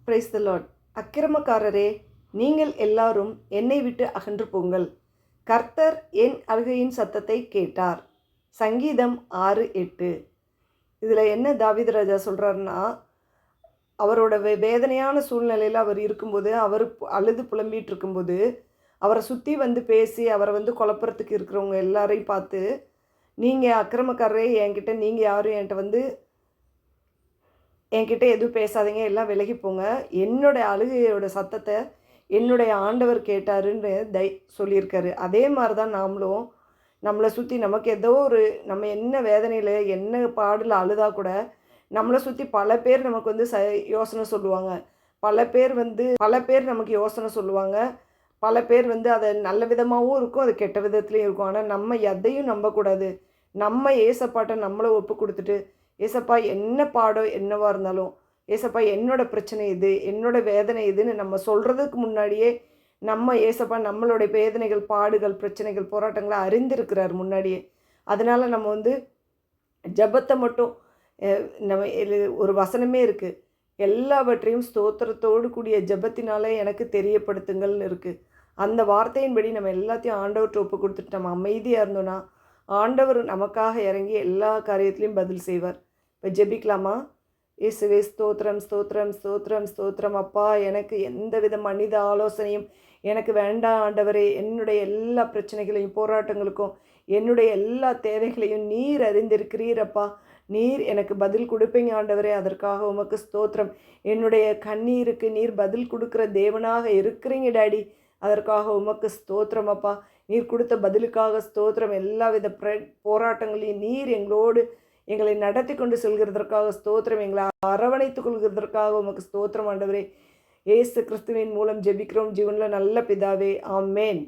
Praise the Lord. அக்கிரமக்காரரே, நீங்கள் எல்லாரும் என்னை விட்டு அகன்று போங்கள். கர்த்தர் என் அழுகையின் சத்தத்தை கேட்டார். சங்கீதம் 6:8. இதில் என்ன தாவீது ராஜா சொல்கிறாருன்னா, அவரோட வேதனையான சூழ்நிலையில் அவர் இருக்கும்போது, அவர் அழுது புலம்பிகிட்டு இருக்கும்போது, அவரை சுற்றி வந்து பேசி அவரை வந்து குழப்பறதுக்கு இருக்கிறவங்க எல்லாரையும் பார்த்து, நீங்கள் அக்கிரமக்காரரே, என்கிட்ட நீங்கள் யாரும் என்கிட்ட எதுவும் பேசாதீங்க, எல்லாம் விலகி போங்க. என்னோட அழுகையோட சத்தத்தை என்னுடைய ஆண்டவர் கேட்டாருன்னு சொல்லியிருக்காரு. அதே மாதிரி தான் நாமளும் நம்மளை சுற்றி நமக்கு ஏதோ ஒரு நம்ம என்ன வேதனையில் என்ன பாடில் அழுதா கூட நம்மளை சுற்றி பல பேர் நமக்கு வந்து யோசனை சொல்லுவாங்க. பல பேர் நமக்கு யோசனை சொல்லுவாங்க. பல பேர் வந்து அதை நல்ல விதமாகவும் இருக்கும், அது கெட்ட விதத்துலேயும் இருக்கும். ஆனால் நம்ம எதையும் நம்பக்கூடாது. நம்ம ஏசப்பாட்ட நம்மளை ஒப்பு கொடுத்துட்டு, ஏசப்பா என்ன பாடோ என்னவாக இருந்தாலும், ஏசப்பா என்னோடய பிரச்சனை இது, என்னோடய வேதனை இதுன்னு நம்ம சொல்கிறதுக்கு முன்னாடியே நம்ம ஏசப்பா நம்மளுடைய வேதனைகள், பாடுகள், பிரச்சனைகள், போராட்டங்களை அறிந்திருக்கிறார் முன்னாடியே. அதனால் நம்ம வந்து ஜபத்தை மட்டும் நம்ம ஒரு வசனமே இருக்குது, எல்லாவற்றையும் ஸ்தோத்திரத்தோடு கூடிய ஜபத்தினாலே எனக்கு தெரியப்படுத்துங்கள்னு இருக்குது. அந்த வார்த்தையின்படி நம்ம எல்லாத்தையும் ஆண்டவர்கிட்ட ஒப்பு கொடுத்துட்டு நம்ம அமைதியாக இருந்தோன்னா ஆண்டவர் நமக்காக இறங்கி எல்லா காரியத்துலேயும் பதில் செய்வார். இப்போ ஜெபிக்கலாமா? இயேசுவே, ஸ்தோத்திரம் ஸ்தோத்திரம் ஸ்தோத்திரம் ஸ்தோத்திரம். அப்பா, எனக்கு எந்த வித மனித ஆலோசனையும் எனக்கு வேண்டாம் ஆண்டவரே. என்னுடைய எல்லா பிரச்சனைகளையும், போராட்டங்களுக்கும், என்னுடைய எல்லா தேவைகளையும் நீர் அறிந்திருக்கிறீரப்பா. நீர் எனக்கு பதில் கொடுப்பீங்க ஆண்டவரே. அதற்காக உமக்கு ஸ்தோத்திரம். என்னுடைய கண்ணீருக்கு நீர் பதில் கொடுக்குற தேவனாக இருக்கிறீங்க டாடி. அதற்காக உமக்கு ஸ்தோத்திரம் அப்பா. நீர் கொடுத்த பதிலுக்காக ஸ்தோத்திரம். எல்லா வித போராட்டங்களையும் நீர் எங்களை நடத்தி கொண்டு செல்கிறதற்காக ஸ்தோத்திரம். எங்களை அரவணைத்துக் கொள்கிறதற்காக உமக்கு ஸ்தோத்திரம் ஆண்டவரே. இயேசு கிறிஸ்துவின் மூலம் ஜெபிக்கிறோம் ஜீவனில் நல்ல பிதாவே, ஆமேன்.